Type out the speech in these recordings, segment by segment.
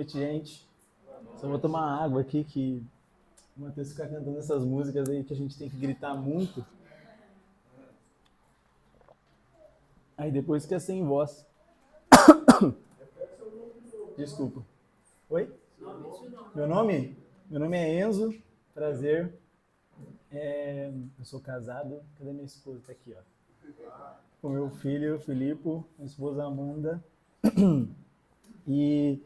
Boa noite, gente. Só vou tomar água aqui que o Matheus fica cantando essas músicas aí que a gente tem que gritar muito. Aí depois fica sem voz. Desculpa. Oi? Meu nome? Meu nome é Enzo. Prazer. Eu sou casado. Cadê minha esposa? Tá aqui, ó. Com meu filho, Filipe, minha esposa Amanda. E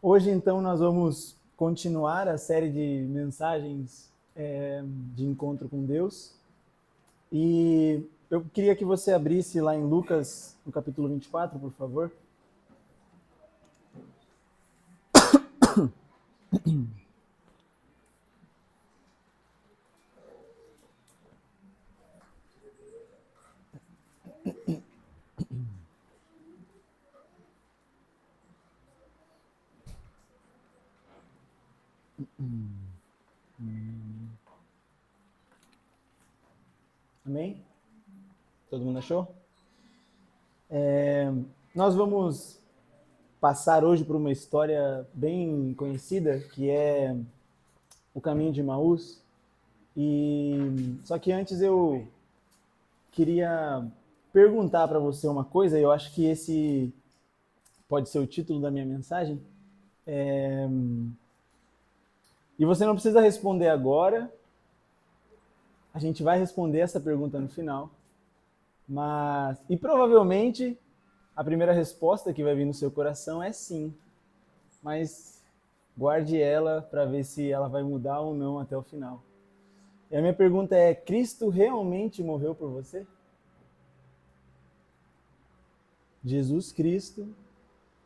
hoje, então, nós vamos continuar a série de mensagens de encontro com Deus. E eu queria que você abrisse lá em Lucas, no capítulo 24, por favor. Amém? Todo mundo achou? Nós vamos passar hoje por uma história bem conhecida, que é o caminho de Emaús. Só que antes eu queria perguntar para você uma coisa, e eu acho que esse pode ser o título da minha mensagem. E você não precisa responder agora, a gente vai responder essa pergunta no final. E provavelmente a primeira resposta que vai vir no seu coração é sim. Mas guarde ela para ver se ela vai mudar ou não até o final. E a minha pergunta é: Cristo realmente morreu por você? Jesus Cristo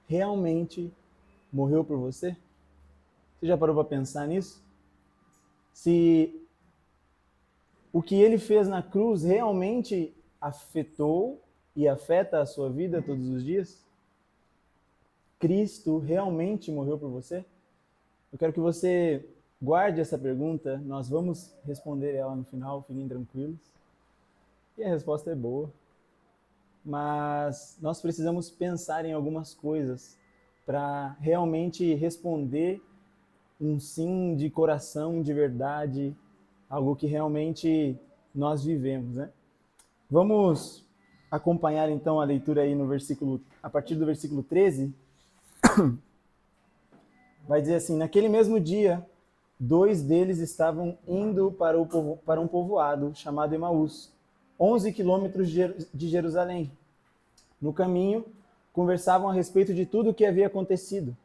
realmente morreu por você? Você já parou para pensar nisso? Se o que ele fez na cruz realmente afetou e afeta a sua vida todos os dias? Cristo realmente morreu por você? Eu quero que você guarde essa pergunta, nós vamos responder ela no final, fiquem tranquilos. E a resposta é boa. Mas nós precisamos pensar em algumas coisas para realmente responder um sim de coração, de verdade, algo que realmente nós vivemos, né? Vamos acompanhar então a leitura aí no versículo, a partir do versículo 13. Vai dizer assim: naquele mesmo dia, 2 deles estavam indo para um povoado chamado Emaús, 11 quilômetros de Jerusalém. No caminho, conversavam a respeito de tudo o que havia acontecido.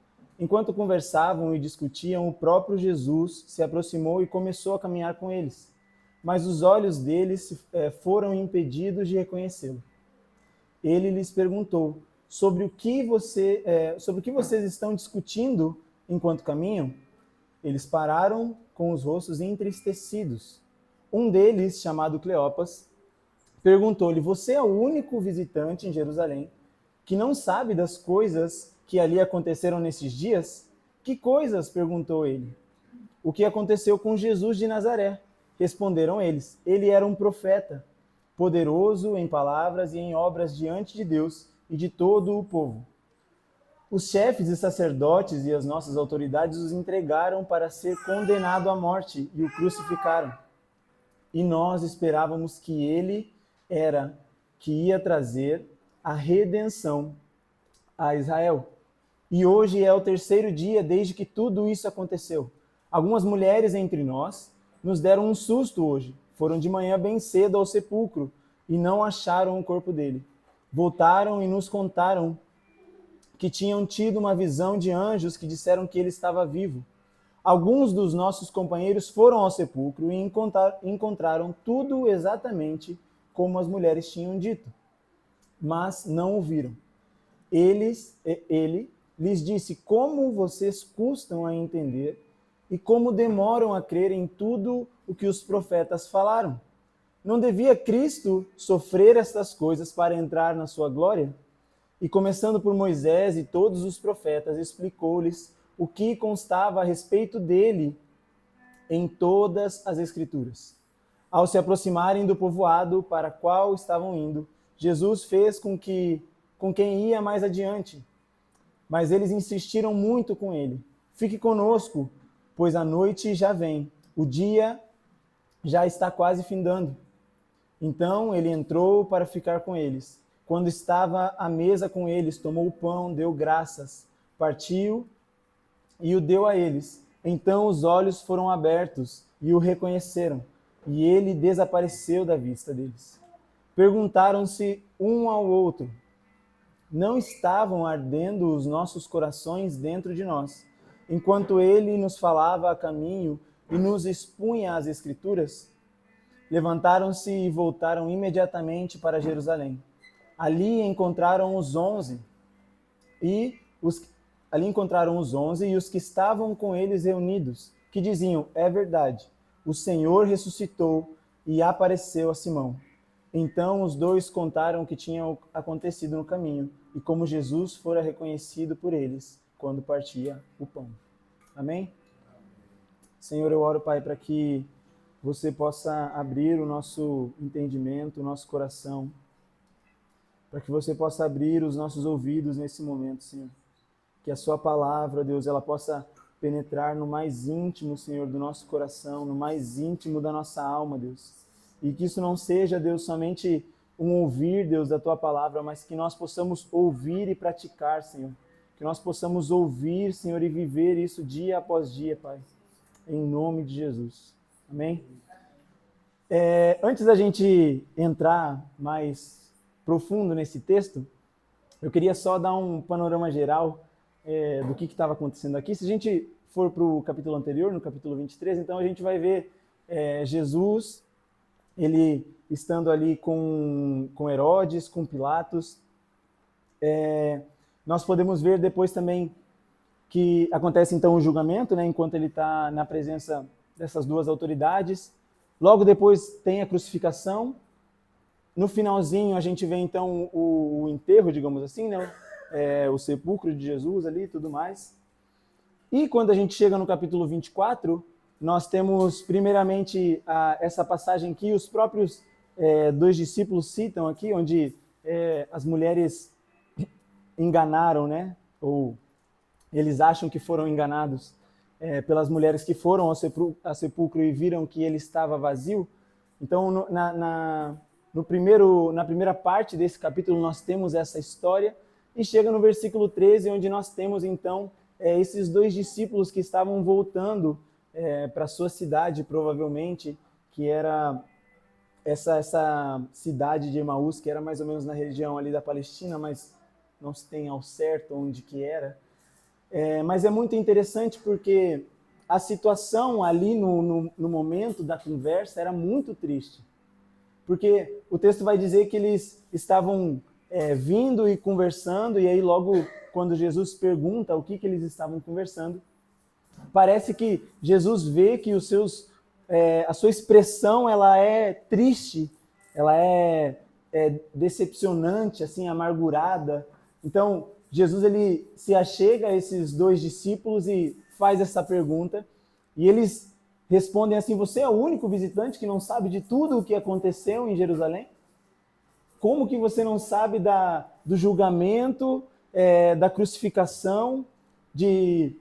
Enquanto conversavam e discutiam, o próprio Jesus se aproximou e começou a caminhar com eles. Mas os olhos deles foram impedidos de reconhecê-lo. Ele lhes perguntou: sobre o que vocês estão discutindo enquanto caminham? Eles pararam com os rostos entristecidos. Um deles, chamado Cleopas, perguntou-lhe: você é o único visitante em Jerusalém que não sabe das coisas que ali aconteceram nesses dias? Que coisas? Perguntou ele. O que aconteceu com Jesus de Nazaré? Responderam eles. Ele era um profeta, poderoso em palavras e em obras diante de Deus e de todo o povo. Os chefes e sacerdotes e as nossas autoridades os entregaram para ser condenado à morte e o crucificaram. E nós esperávamos que ele que ia trazer a redenção a Israel. E hoje é o 3º dia desde que tudo isso aconteceu. Algumas mulheres entre nós nos deram um susto hoje. Foram de manhã bem cedo ao sepulcro e não acharam o corpo dele. Voltaram e nos contaram que tinham tido uma visão de anjos que disseram que ele estava vivo. Alguns dos nossos companheiros foram ao sepulcro e encontraram tudo exatamente como as mulheres tinham dito, mas não o viram. Ele lhes disse: como vocês custam a entender e como demoram a crer em tudo o que os profetas falaram. Não devia Cristo sofrer estas coisas para entrar na sua glória? E começando por Moisés e todos os profetas, explicou-lhes o que constava a respeito dele em todas as Escrituras. Ao se aproximarem do povoado para qual estavam indo, Jesus fez com quem ia mais adiante Mas eles insistiram muito com ele. Fique conosco, pois a noite já vem. O dia já está quase findando. Então ele entrou para ficar com eles. Quando estava à mesa com eles, tomou o pão, deu graças, partiu e o deu a eles. Então os olhos foram abertos e o reconheceram, e ele desapareceu da vista deles. Perguntaram-se um ao outro: não estavam ardendo os nossos corações dentro de nós, enquanto ele nos falava a caminho e nos expunha as Escrituras? Levantaram-se e voltaram imediatamente para Jerusalém. Ali encontraram os 11 e os que estavam com eles reunidos, que diziam: é verdade, o Senhor ressuscitou e apareceu a Simão. Então os dois contaram o que tinha acontecido no caminho e como Jesus fora reconhecido por eles quando partia o pão. Amém? Senhor, eu oro, Pai, para que você possa abrir o nosso entendimento, o nosso coração, para que você possa abrir os nossos ouvidos nesse momento, Senhor. Que a sua palavra, Deus, ela possa penetrar no mais íntimo, Senhor, do nosso coração, no mais íntimo da nossa alma, Deus. E que isso não seja, Deus, somente um ouvir, Deus, da tua palavra, mas que nós possamos ouvir e praticar, Senhor. Que nós possamos ouvir, Senhor, e viver isso dia após dia, Pai. Em nome de Jesus. Amém? Antes da gente entrar mais profundo nesse texto, eu queria só dar um panorama geral do que estava acontecendo aqui. Se a gente for para o capítulo anterior, no capítulo 23, então a gente vai ver Jesus, ele estando ali com Herodes, com Pilatos. Nós podemos ver depois também que acontece então o julgamento, né, enquanto ele está na presença dessas duas autoridades. Logo depois tem a crucificação. No finalzinho a gente vê então o enterro, digamos assim, né? O sepulcro de Jesus ali e tudo mais. E quando a gente chega no capítulo 24, nós temos primeiramente essa passagem que os próprios dois discípulos citam aqui, onde as mulheres enganaram, né? Ou eles acham que foram enganados pelas mulheres que foram ao sepulcro e viram que ele estava vazio. Então, na primeira parte desse capítulo, nós temos essa história, e chega no versículo 13, onde nós temos, então, esses dois discípulos que estavam voltando para a sua cidade, provavelmente, que era essa cidade de Emaús, que era mais ou menos na região ali da Palestina, mas não se tem ao certo onde que era. Mas é muito interessante porque a situação ali no momento da conversa era muito triste. Porque o texto vai dizer que eles estavam vindo e conversando, e aí logo quando Jesus pergunta o que eles estavam conversando, parece que Jesus vê que a sua expressão ela é triste, ela é decepcionante, assim, amargurada. Então, Jesus ele se achega a esses dois discípulos e faz essa pergunta, e eles respondem assim: você é o único visitante que não sabe de tudo o que aconteceu em Jerusalém? Como que você não sabe do julgamento, da crucificação, de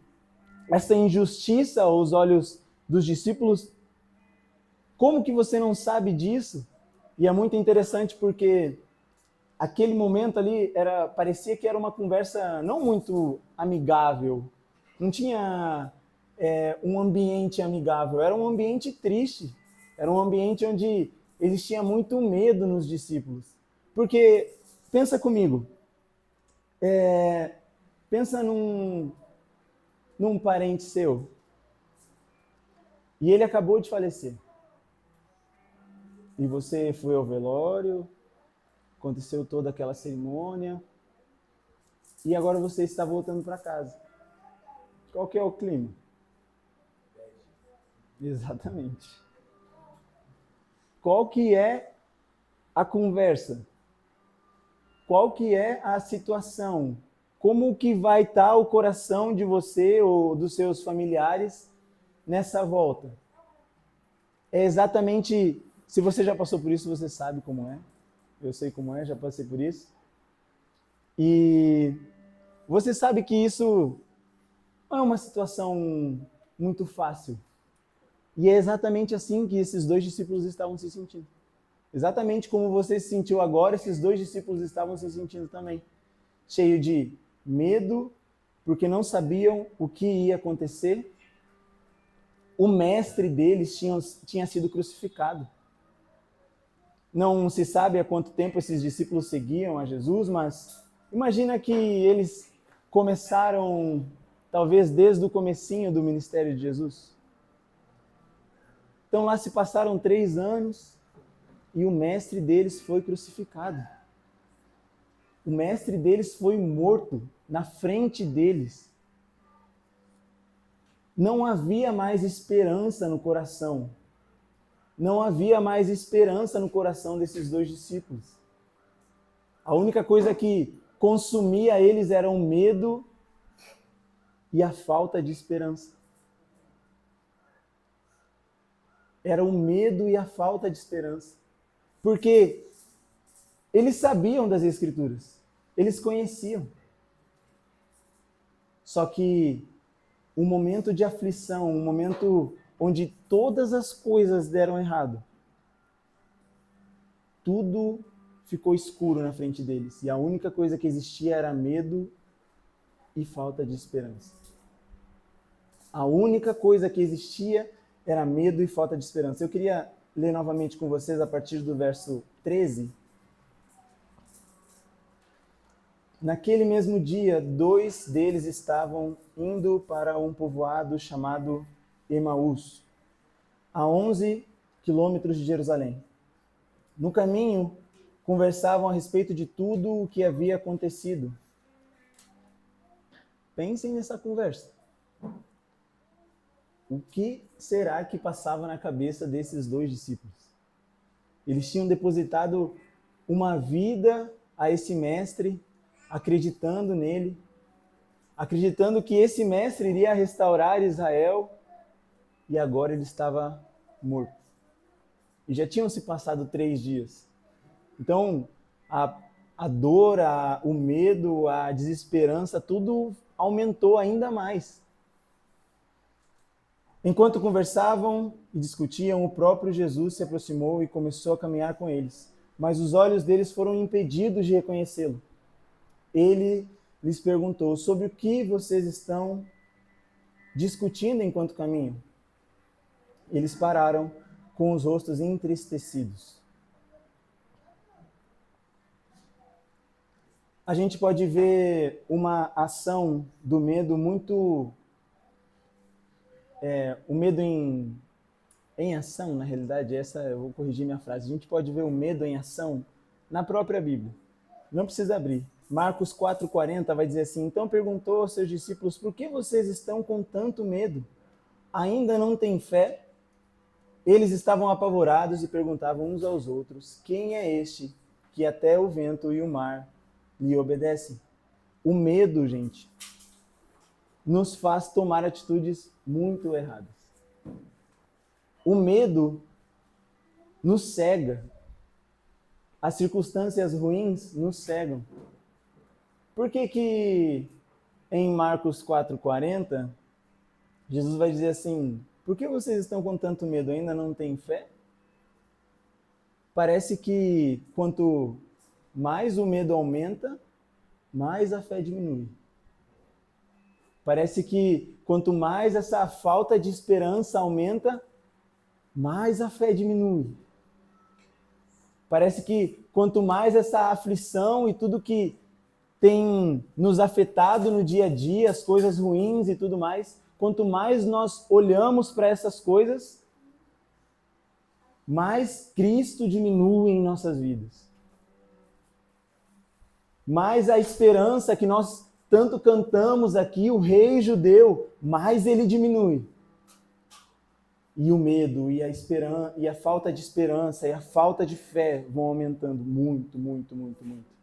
essa injustiça aos olhos dos discípulos? Como que você não sabe disso? E é muito interessante porque aquele momento ali parecia que era uma conversa não muito amigável. Não tinha um ambiente amigável, era um ambiente triste. Era um ambiente onde existia muito medo nos discípulos. Porque, pensa comigo, pensa num parente seu, e ele acabou de falecer. E você foi ao velório, aconteceu toda aquela cerimônia, e agora você está voltando para casa. Qual que é o clima? Exatamente. Qual que é a conversa? Qual que é a situação? Como que vai estar o coração de você ou dos seus familiares nessa volta? É exatamente, se você já passou por isso, você sabe como é. Eu sei como é, já passei por isso. E Você sabe que isso não é uma situação muito fácil. E é exatamente assim que esses dois discípulos estavam se sentindo. Exatamente como você se sentiu agora, esses dois discípulos estavam se sentindo também. Cheio de medo, porque não sabiam o que ia acontecer. O mestre deles tinha sido crucificado. Não se sabe há quanto tempo esses discípulos seguiam a Jesus, mas imagina que eles começaram, talvez desde o comecinho do ministério de Jesus. Então lá se passaram 3 anos e o mestre deles foi crucificado. O mestre deles foi morto na frente deles. Não havia mais esperança no coração. Não havia mais esperança no coração desses dois discípulos. A única coisa que consumia eles era o medo e a falta de esperança. Era o medo e a falta de esperança. Porque eles sabiam das Escrituras, eles conheciam. Só que um momento de aflição, um momento onde todas as coisas deram errado, tudo ficou escuro na frente deles. E a única coisa que existia era medo e falta de esperança. A única coisa que existia era medo e falta de esperança. Eu queria ler novamente com vocês a partir do verso 13. Naquele mesmo dia, 2 deles estavam indo para um povoado chamado Emaús, a 11 quilômetros de Jerusalém. No caminho, conversavam a respeito de tudo o que havia acontecido. Pensem nessa conversa. O que será que passava na cabeça desses dois discípulos? Eles tinham depositado uma vida a esse mestre, acreditando nele, acreditando que esse mestre iria restaurar Israel, e agora ele estava morto. E já tinham se passado 3 dias. Então, a dor, o medo, a desesperança, tudo aumentou ainda mais. Enquanto conversavam e discutiam, o próprio Jesus se aproximou e começou a caminhar com eles. Mas os olhos deles foram impedidos de reconhecê-lo. Ele lhes perguntou: sobre o que vocês estão discutindo enquanto caminham? Eles pararam com os rostos entristecidos. A gente pode ver uma ação do medo muito... o medo em ação, na realidade, eu vou corrigir minha frase. A gente pode ver o medo em ação na própria Bíblia. Não precisa abrir. Marcos 4,40 vai dizer assim: então perguntou aos seus discípulos: por que vocês estão com tanto medo? Ainda não têm fé? Eles estavam apavorados e perguntavam uns aos outros: quem é este que até o vento e o mar lhe obedecem? O medo, gente, nos faz tomar atitudes muito erradas. O medo nos cega. As circunstâncias ruins nos cegam. Por que em Marcos 4,40, Jesus vai dizer assim: por que vocês estão com tanto medo? Ainda não têm fé? Parece que quanto mais o medo aumenta, mais a fé diminui. Parece que quanto mais essa falta de esperança aumenta, mais a fé diminui. Parece que quanto mais essa aflição e tudo que tem nos afetado no dia a dia, as coisas ruins e tudo mais, quanto mais nós olhamos para essas coisas, mais Cristo diminui em nossas vidas. Mais a esperança que nós tanto cantamos aqui, o Rei Judeu, mais ele diminui. E o medo, e a esperança, e a falta de esperança, e a falta de fé vão aumentando muito, muito, muito, muito.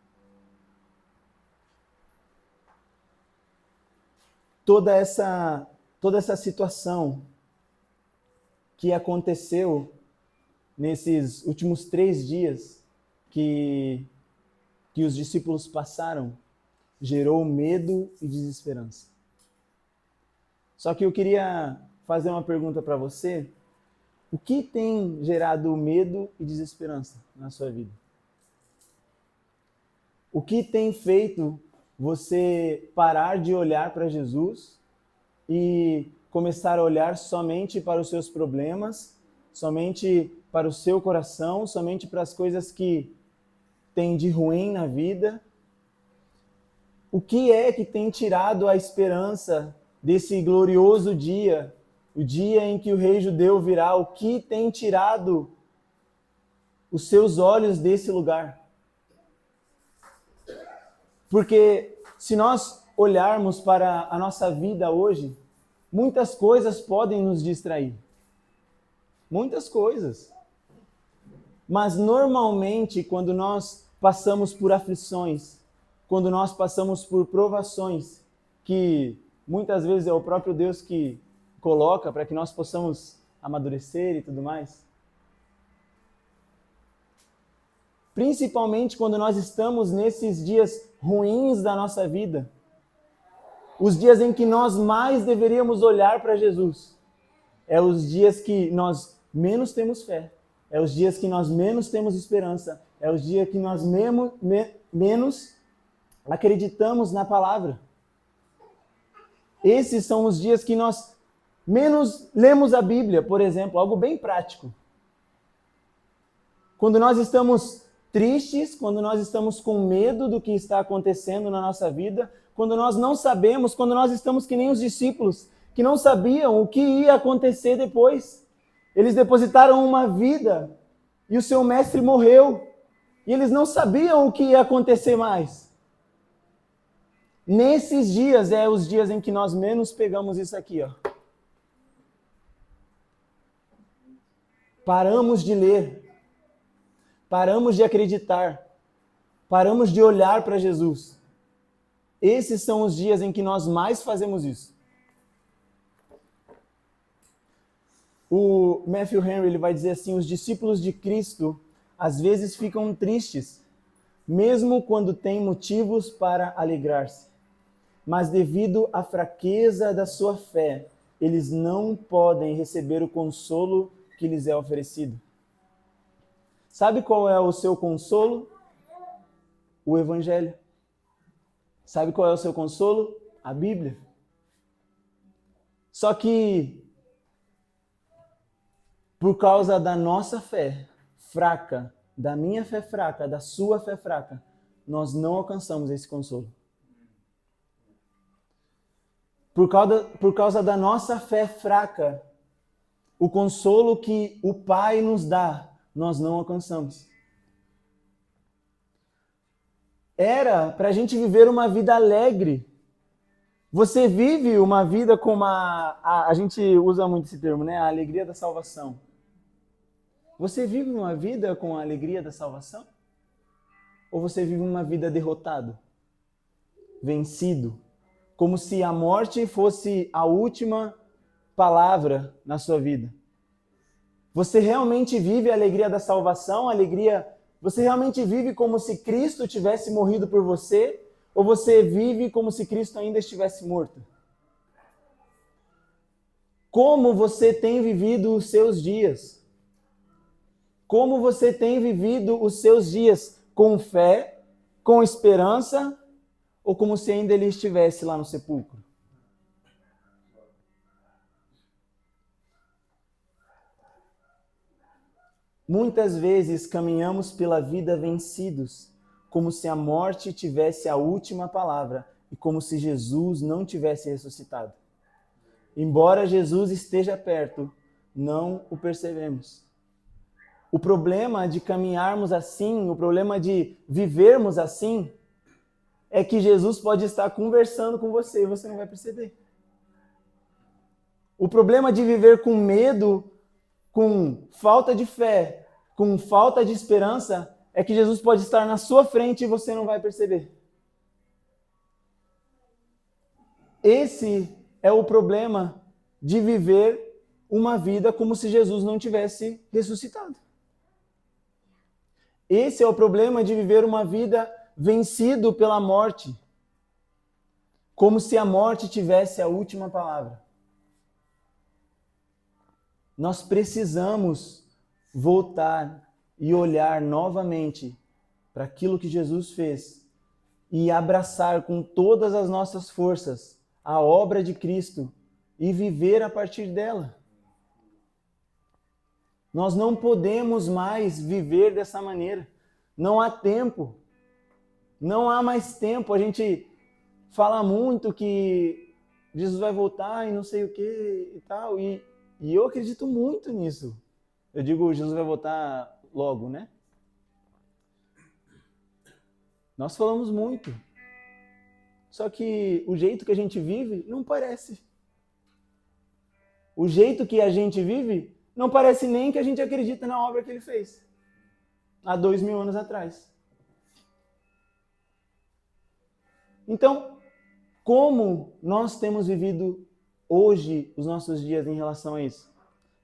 Toda essa situação que aconteceu nesses últimos 3 dias que os discípulos passaram, gerou medo e desesperança. Só que eu queria fazer uma pergunta para você. O que tem gerado medo e desesperança na sua vida? O que tem feito você parar de olhar para Jesus e começar a olhar somente para os seus problemas, somente para o seu coração, somente para as coisas que tem de ruim na vida? O que é que tem tirado a esperança desse glorioso dia, o dia em que o rei judeu virá? O que tem tirado os seus olhos desse lugar? Porque se nós olharmos para a nossa vida hoje, muitas coisas podem nos distrair. Muitas coisas. Mas normalmente, quando nós passamos por aflições, quando nós passamos por provações, que muitas vezes é o próprio Deus que coloca para que nós possamos amadurecer e tudo mais, principalmente quando nós estamos nesses dias ruins da nossa vida, os dias em que nós mais deveríamos olhar para Jesus, é os dias que nós menos temos fé, é os dias que nós menos temos esperança, é os dias que nós menos acreditamos na palavra. Esses são os dias que nós menos lemos a Bíblia, por exemplo, algo bem prático. Quando nós estamos tristes, quando nós estamos com medo do que está acontecendo na nossa vida, quando nós não sabemos, quando nós estamos que nem os discípulos, que não sabiam o que ia acontecer depois. Eles depositaram uma vida e o seu mestre morreu. E eles não sabiam o que ia acontecer mais. Nesses dias é os dias em que nós menos pegamos isso aqui, ó. Paramos de ler. Paramos de acreditar. Paramos de olhar para Jesus. Esses são os dias em que nós mais fazemos isso. O Matthew Henry ele vai dizer assim: os discípulos de Cristo às vezes ficam tristes, mesmo quando têm motivos para alegrar-se. Mas devido à fraqueza da sua fé, eles não podem receber o consolo que lhes é oferecido. Sabe qual é o seu consolo? O Evangelho. Sabe qual é o seu consolo? A Bíblia. Só que, por causa da nossa fé fraca, da minha fé fraca, da sua fé fraca, nós não alcançamos esse consolo. Por causa da nossa fé fraca, o consolo que o Pai nos dá, nós não alcançamos. Era para a gente viver uma vida alegre. Você vive uma vida com a gente usa muito esse termo, né? A alegria da salvação. Você vive uma vida com a alegria da salvação? Ou você vive uma vida derrotado? Vencido? Como se a morte fosse a última palavra na sua vida? Você realmente vive a alegria da salvação? Você realmente vive como se Cristo tivesse morrido por você? Ou você vive como se Cristo ainda estivesse morto? Como você tem vivido os seus dias? Como você tem vivido os seus dias? Com fé, com esperança, ou como se ainda ele estivesse lá no sepulcro? Muitas vezes caminhamos pela vida vencidos, como se a morte tivesse a última palavra e como se Jesus não tivesse ressuscitado. Embora Jesus esteja perto, não o percebemos. O problema de caminharmos assim, o problema de vivermos assim, é que Jesus pode estar conversando com você e você não vai perceber. O problema de viver com medo, com falta de fé, com falta de esperança, é que Jesus pode estar na sua frente e você não vai perceber. Esse é o problema de viver uma vida como se Jesus não tivesse ressuscitado. Esse é o problema de viver uma vida vencido pela morte. como se a morte tivesse a última palavra. Nós precisamos voltar e olhar novamente para aquilo que Jesus fez e abraçar com todas as nossas forças a obra de Cristo e viver a partir dela. Nós não podemos mais viver dessa maneira. Não há tempo. Não há mais tempo. A gente fala muito que Jesus vai voltar e não sei o que e tal. E eu acredito muito nisso. Eu digo, Jesus vai voltar logo, né? Nós falamos muito. Só que o jeito que a gente vive não parece. O jeito que a gente vive não parece nem que a gente acredita na obra que ele fez há 2000 anos atrás. Então, como nós temos vivido hoje os nossos dias em relação a isso?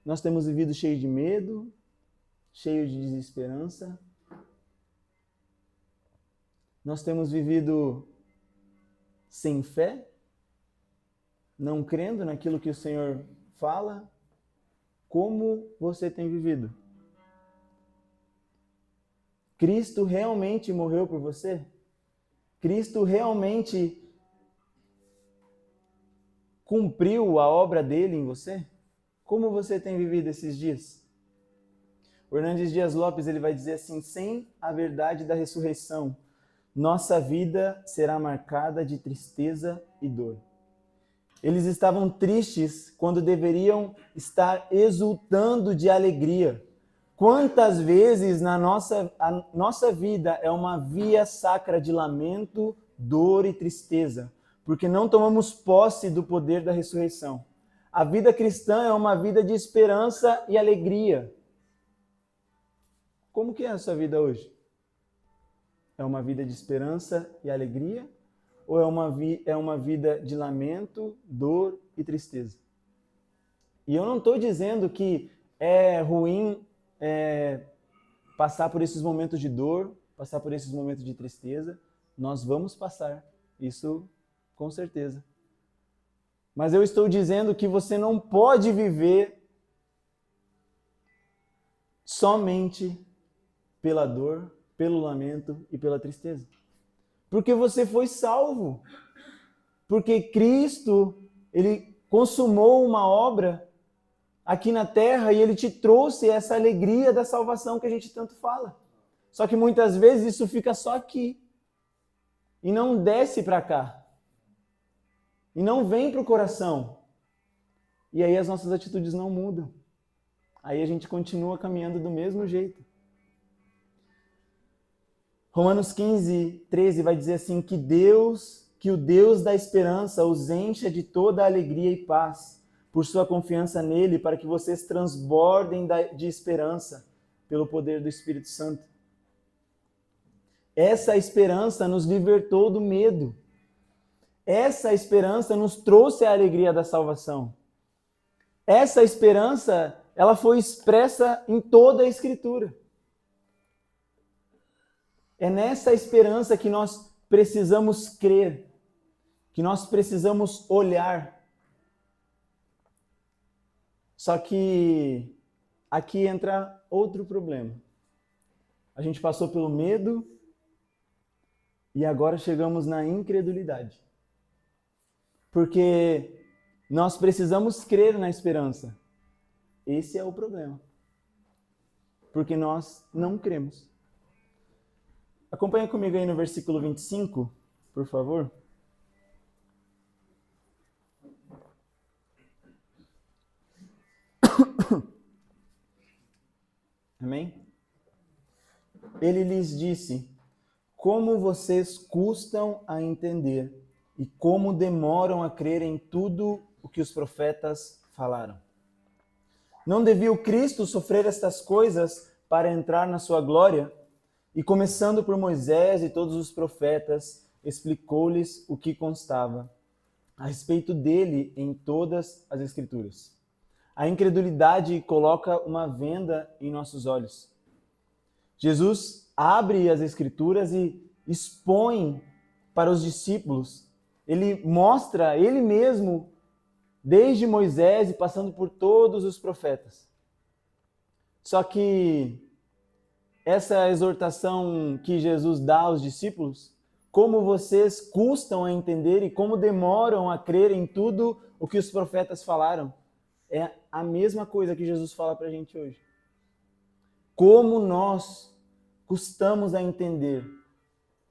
Nós temos vivido cheio de medo, cheio de desesperança. Nós temos vivido sem fé, não crendo naquilo que o Senhor fala. Como você tem vivido? Cristo realmente morreu por você? Cristo realmente cumpriu a obra dele em você? Como você tem vivido esses dias? O Hernandes Dias Lopes ele vai dizer assim: sem a verdade da ressurreição, nossa vida será marcada de tristeza e dor. Eles estavam tristes quando deveriam estar exultando de alegria. Quantas vezes a nossa vida é uma via sacra de lamento, dor e tristeza, porque não tomamos posse do poder da ressurreição. A vida cristã é uma vida de esperança e alegria. Como que é a sua vida hoje? É uma vida de esperança e alegria? Ou é uma vida de lamento, dor e tristeza? E eu não estou dizendo que é ruim passar por esses momentos de dor, passar por esses momentos de tristeza. Nós vamos passar, isso com certeza. Mas eu estou dizendo que você não pode viver somente pela dor, pelo lamento e pela tristeza. Porque você foi salvo. Porque Cristo, ele consumou uma obra aqui na terra e ele te trouxe essa alegria da salvação que a gente tanto fala. Só que muitas vezes isso fica só aqui e não desce para cá. E não vem para o coração. E aí as nossas atitudes não mudam. Aí a gente continua caminhando do mesmo jeito. Romanos 15, 13 vai dizer assim, que o Deus da esperança os encha de toda a alegria e paz, por sua confiança nele, para que vocês transbordem de esperança pelo poder do Espírito Santo. Essa esperança nos libertou do medo. Essa esperança nos trouxe a alegria da salvação. Essa esperança, ela foi expressa em toda a Escritura. É nessa esperança que nós precisamos crer, que nós precisamos olhar. Só que aqui entra outro problema. A gente passou pelo medo e agora chegamos na incredulidade. Porque nós precisamos crer na esperança. Esse é o problema. Porque nós não cremos. Acompanha comigo aí no versículo 25, por favor. Amém? Ele lhes disse: como vocês custam a entender e como demoram a crer em tudo o que os profetas falaram. Não devia o Cristo sofrer estas coisas para entrar na sua glória? E começando por Moisés e todos os profetas, explicou-lhes o que constava a respeito dele em todas as Escrituras. A incredulidade coloca uma venda em nossos olhos. Jesus abre as Escrituras e expõe para os discípulos ele mostra ele mesmo desde Moisés e passando por todos os profetas. Só que essa exortação que Jesus dá aos discípulos, como vocês custam a entender e como demoram a crer em tudo o que os profetas falaram, é a mesma coisa que Jesus fala para a gente hoje. Como nós custamos a entender,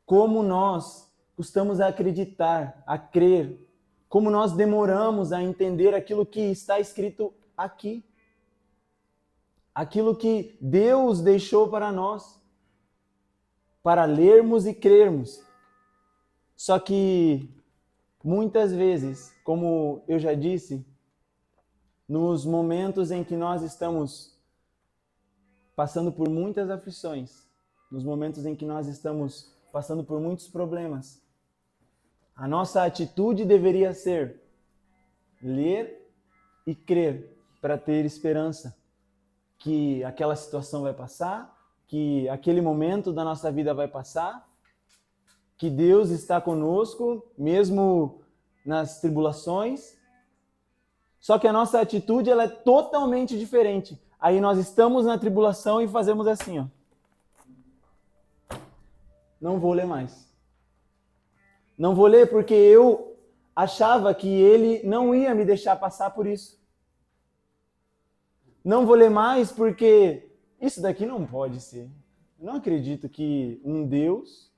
como nós custamos a acreditar, a crer, como nós demoramos a entender aquilo que está escrito aqui. Aquilo que Deus deixou para nós, para lermos e crermos. Só que, muitas vezes, como eu já disse, nos momentos em que nós estamos passando por muitas aflições, nos momentos em que nós estamos passando por muitos problemas, a nossa atitude deveria ser ler e crer para ter esperança que aquela situação vai passar, que aquele momento da nossa vida vai passar, que Deus está conosco, mesmo nas tribulações. Só que a nossa atitude ela é totalmente diferente. Aí nós estamos na tribulação e fazemos assim, ó. Não vou ler mais. Não vou ler porque eu achava que ele não ia me deixar passar por isso. Não vou ler mais porque isso daqui não pode ser. Eu não acredito que um Deus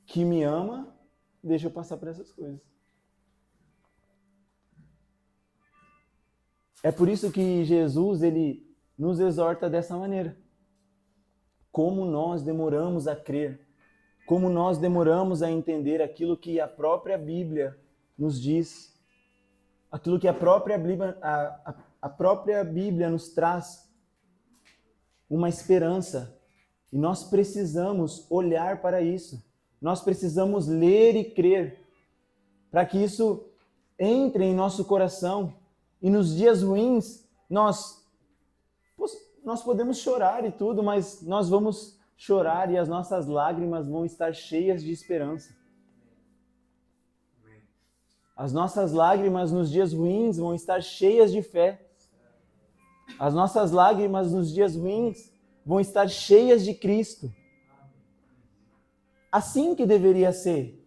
que me ama deixa eu passar por essas coisas. É por isso que Jesus ele nos exorta dessa maneira. Como nós demoramos a crer, como nós demoramos a entender aquilo que a própria Bíblia nos diz, aquilo que a própria Bíblia nos traz, uma esperança. E nós precisamos olhar para isso. Nós precisamos ler e crer, para que isso entre em nosso coração. E nos dias ruins, nós podemos chorar e tudo, mas nós vamos chorar e as nossas lágrimas vão estar cheias de esperança. As nossas lágrimas nos dias ruins vão estar cheias de fé. As nossas lágrimas nos dias ruins vão estar cheias de Cristo. Assim que deveria ser.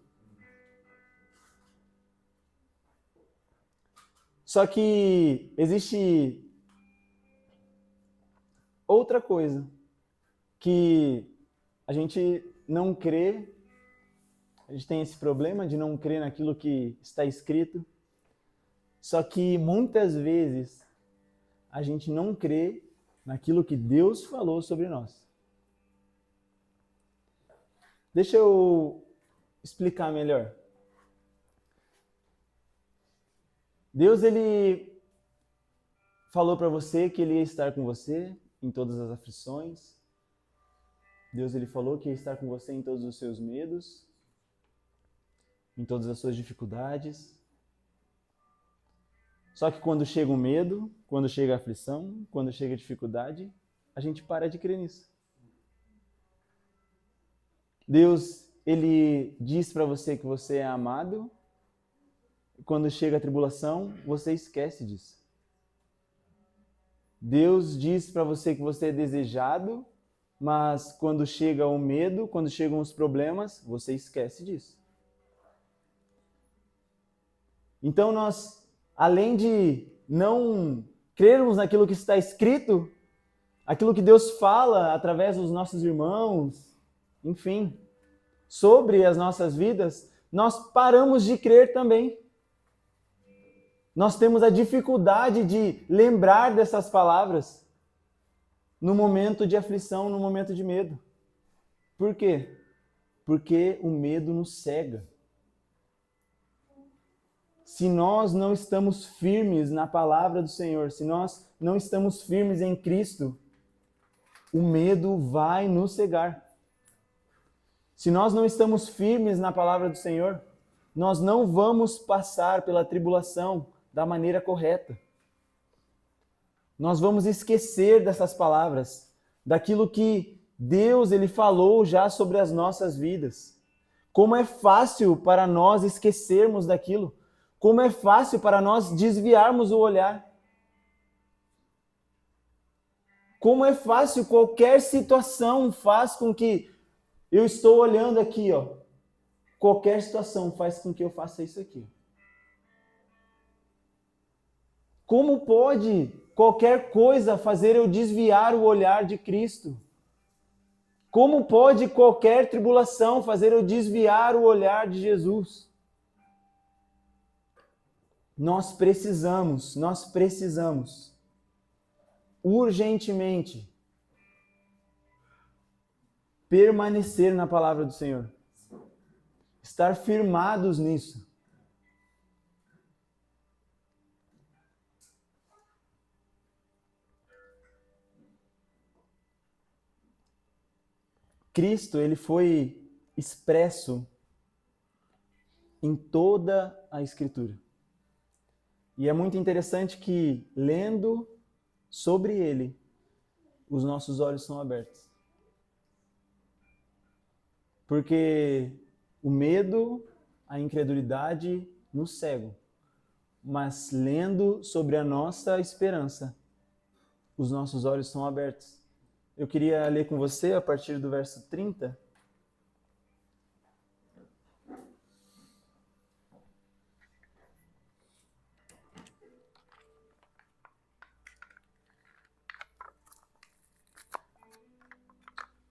Só que existe outra coisa que a gente não crê, a gente tem esse problema de não crer naquilo que está escrito, só que muitas vezes a gente não crê naquilo que Deus falou sobre nós. Deixa eu explicar melhor. Deus, ele falou para você que ele ia estar com você em todas as aflições. Deus, ele falou que ia estar com você em todos os seus medos, em todas as suas dificuldades. Só que quando chega o medo, quando chega a aflição, quando chega a dificuldade, a gente para de crer nisso. Deus, ele diz para você que você é amado. Quando chega a tribulação, você esquece disso. Deus diz para você que você é desejado, mas quando chega o medo, quando chegam os problemas, você esquece disso. Então nós, além de não crermos naquilo que está escrito, aquilo que Deus fala através dos nossos irmãos, enfim, sobre as nossas vidas, nós paramos de crer também. Nós temos a dificuldade de lembrar dessas palavras no momento de aflição, no momento de medo. Por quê? Porque o medo nos cega. Se nós não estamos firmes na palavra do Senhor, se nós não estamos firmes em Cristo, o medo vai nos cegar. Se nós não estamos firmes na palavra do Senhor, nós não vamos passar pela tribulação da maneira correta. Nós vamos esquecer dessas palavras, daquilo que Deus ele falou já sobre as nossas vidas. Como é fácil para nós esquecermos daquilo. Como é fácil para nós desviarmos o olhar. Como é fácil, qualquer situação faz com que eu estou olhando aqui, ó. Qualquer situação faz com que eu faça isso aqui. Como pode qualquer coisa fazer eu desviar o olhar de Cristo? Como pode qualquer tribulação fazer eu desviar o olhar de Jesus? Nós precisamos urgentemente permanecer na palavra do Senhor. Estar firmados nisso. Cristo, ele foi expresso em toda a Escritura. E é muito interessante que, lendo sobre ele, os nossos olhos são abertos. Porque o medo, a incredulidade nos cegam. Mas lendo sobre a nossa esperança, os nossos olhos são abertos. Eu queria ler com você a partir do verso 30.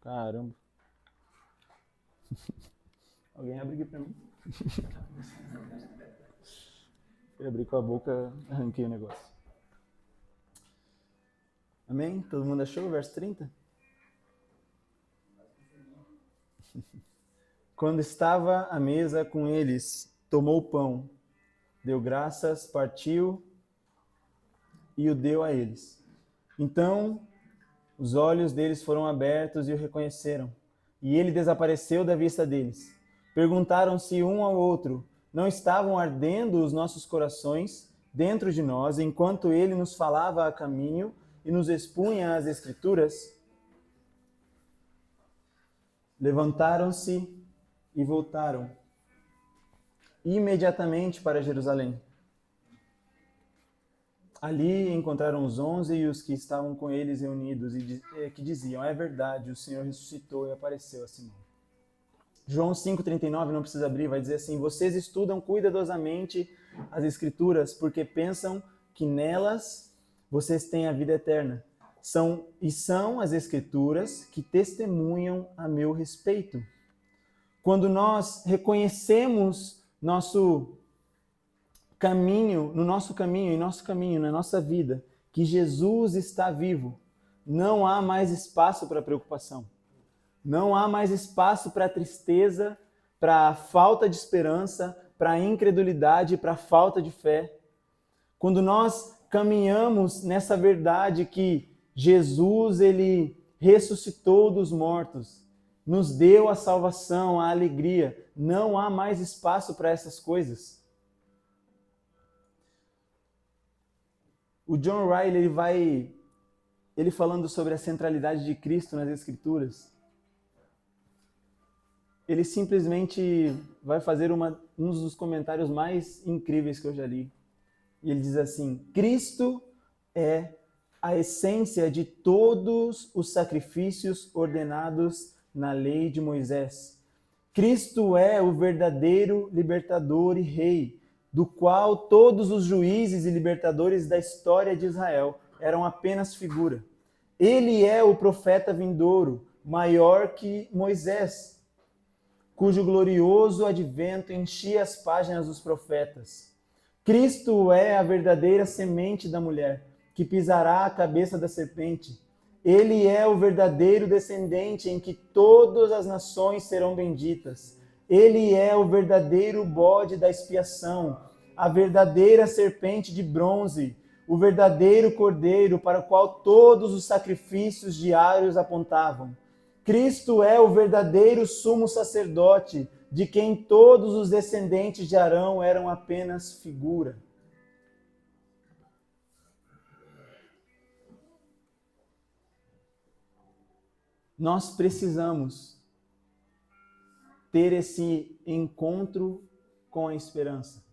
Caramba. Alguém abre aqui pra mim? Eu abri com a boca, arranquei o negócio. Amém? Todo mundo achou o verso 30? Quando estava à mesa com eles, tomou o pão, deu graças, partiu e o deu a eles. Então, os olhos deles foram abertos e o reconheceram, e ele desapareceu da vista deles. Perguntaram-se um ao outro: não estavam ardendo os nossos corações dentro de nós, enquanto ele nos falava a caminho e nos expunha as Escrituras? Levantaram-se e voltaram imediatamente para Jerusalém. Ali encontraram os 11 e os que estavam com eles reunidos e que diziam: é verdade, o Senhor ressuscitou e apareceu a Simão. João 5,39, não precisa abrir, vai dizer assim: vocês estudam cuidadosamente as Escrituras porque pensam que nelas vocês têm a vida eterna. São as Escrituras que testemunham a meu respeito. Quando nós reconhecemos nosso caminho, no nosso caminho, em nosso caminho, na nossa vida, que Jesus está vivo, não há mais espaço para preocupação. Não há mais espaço para tristeza, para falta de esperança, para incredulidade, para falta de fé. Quando nós caminhamos nessa verdade que Jesus, ele ressuscitou dos mortos, nos deu a salvação, a alegria, não há mais espaço para essas coisas. O John Riley, ele falando sobre a centralidade de Cristo nas Escrituras, ele simplesmente vai fazer um dos comentários mais incríveis que eu já li. E ele diz assim: Cristo é a essência de todos os sacrifícios ordenados na lei de Moisés. Cristo é o verdadeiro libertador e rei, do qual todos os juízes e libertadores da história de Israel eram apenas figura. Ele é o profeta vindouro, maior que Moisés, cujo glorioso advento enchia as páginas dos profetas. Cristo é a verdadeira semente da mulher, que pisará a cabeça da serpente. Ele é o verdadeiro descendente em que todas as nações serão benditas. Ele é o verdadeiro bode da expiação, a verdadeira serpente de bronze, o verdadeiro cordeiro para o qual todos os sacrifícios diários apontavam. Cristo é o verdadeiro sumo sacerdote, de quem todos os descendentes de Arão eram apenas figura. Nós precisamos ter esse encontro com a esperança.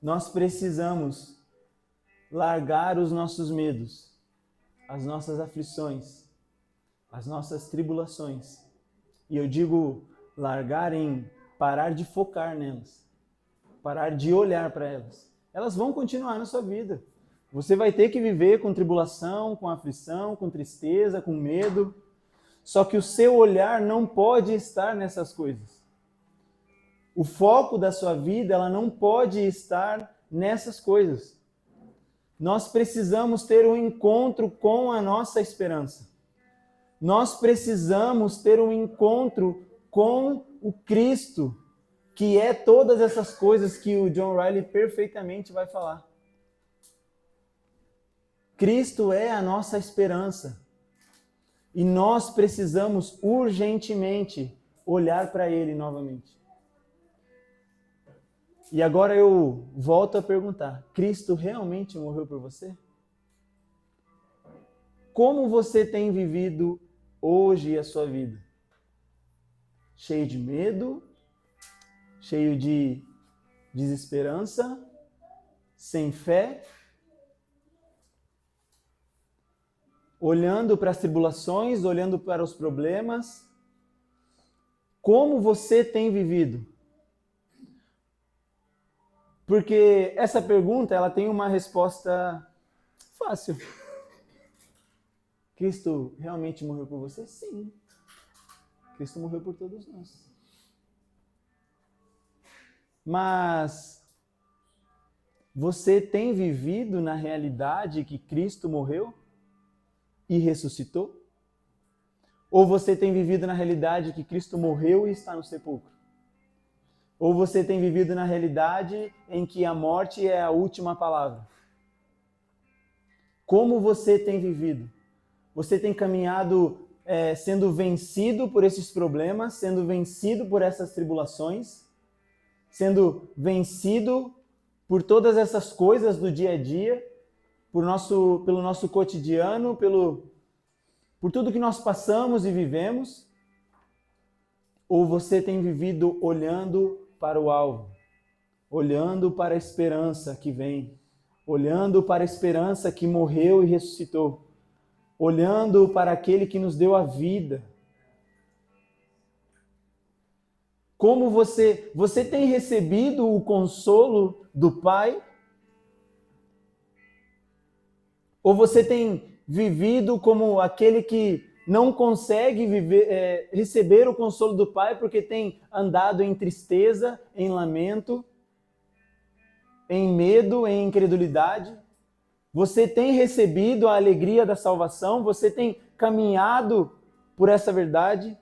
Nós precisamos largar os nossos medos, as nossas aflições, as nossas tribulações. E eu digo largar em parar de focar nelas, parar de olhar para elas. Elas vão continuar na sua vida. Você vai ter que viver com tribulação, com aflição, com tristeza, com medo. Só que o seu olhar não pode estar nessas coisas. O foco da sua vida, ela não pode estar nessas coisas. Nós precisamos ter um encontro com a nossa esperança. Nós precisamos ter um encontro com o Cristo, que é todas essas coisas que o John Riley perfeitamente vai falar. Cristo é a nossa esperança. E nós precisamos urgentemente olhar para Ele novamente. E agora eu volto a perguntar: Cristo realmente morreu por você? Como você tem vivido hoje a sua vida? Cheio de medo? Cheio de desesperança? Sem fé? Olhando para as tribulações, olhando para os problemas? Como você tem vivido? Porque essa pergunta, ela tem uma resposta fácil. Cristo realmente morreu por você? Sim. Cristo morreu por todos nós. Mas você tem vivido na realidade que Cristo morreu e ressuscitou? Ou você tem vivido na realidade que Cristo morreu e está no sepulcro? Ou você tem vivido na realidade em que a morte é a última palavra? Como você tem vivido? Você tem caminhado sendo vencido por esses problemas, sendo vencido por essas tribulações, sendo vencido por todas essas coisas do dia a dia, pelo nosso cotidiano, por tudo que nós passamos e vivemos? Ou você tem vivido olhando para o alvo, olhando para a esperança que vem, olhando para a esperança que morreu e ressuscitou, olhando para aquele que nos deu a vida? Como você tem recebido o consolo do Pai? Ou você tem vivido como aquele que não consegue receber o consolo do Pai porque tem andado em tristeza, em lamento, em medo, em incredulidade? Você tem recebido a alegria da salvação? Você tem caminhado por essa verdade?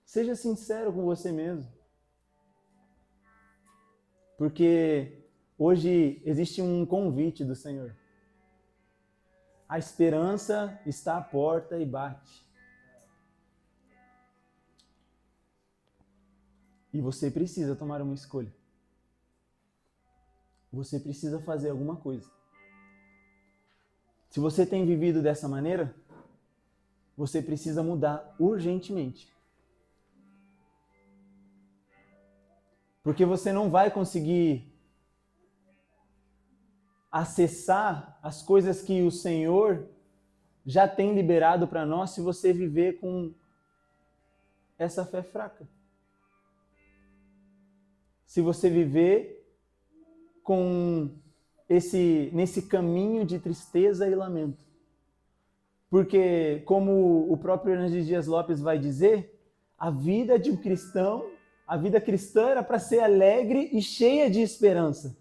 Seja sincero com você mesmo. Porque hoje existe um convite do Senhor. A esperança está à porta e bate. E você precisa tomar uma escolha. Você precisa fazer alguma coisa. Se você tem vivido dessa maneira, você precisa mudar urgentemente. Porque você não vai conseguir acessar as coisas que o Senhor já tem liberado para nós se você viver com essa fé fraca. Se você viver nesse caminho de tristeza e lamento. Porque, como o próprio Hernandes Dias Lopes vai dizer, a vida de um cristão, a vida cristã era para ser alegre e cheia de esperança.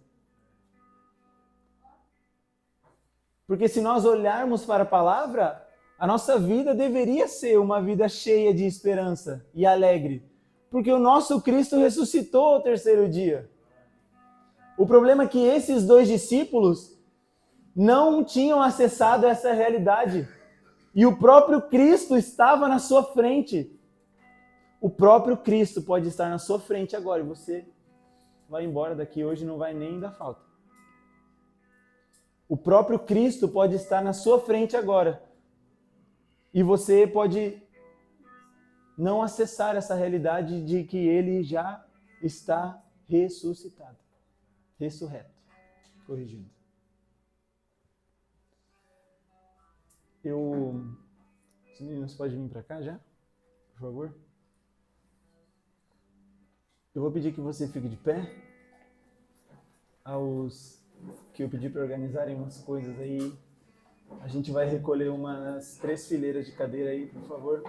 Porque se nós olharmos para a palavra, a nossa vida deveria ser uma vida cheia de esperança e alegre. Porque o nosso Cristo ressuscitou ao terceiro dia. O problema é que esses dois discípulos não tinham acessado essa realidade. E o próprio Cristo estava na sua frente. O próprio Cristo pode estar na sua frente agora e você vai embora daqui hoje e não vai nem dar falta. O próprio Cristo pode estar na sua frente agora. E você pode não acessar essa realidade de que ele já está ressuscitado, ressurreto, corrigindo. Os meninos podem vir para cá já, por favor? Eu vou pedir que você fique de pé. Aos que eu pedi para organizarem umas coisas aí, a gente vai recolher umas 3 fileiras de cadeira aí, por favor.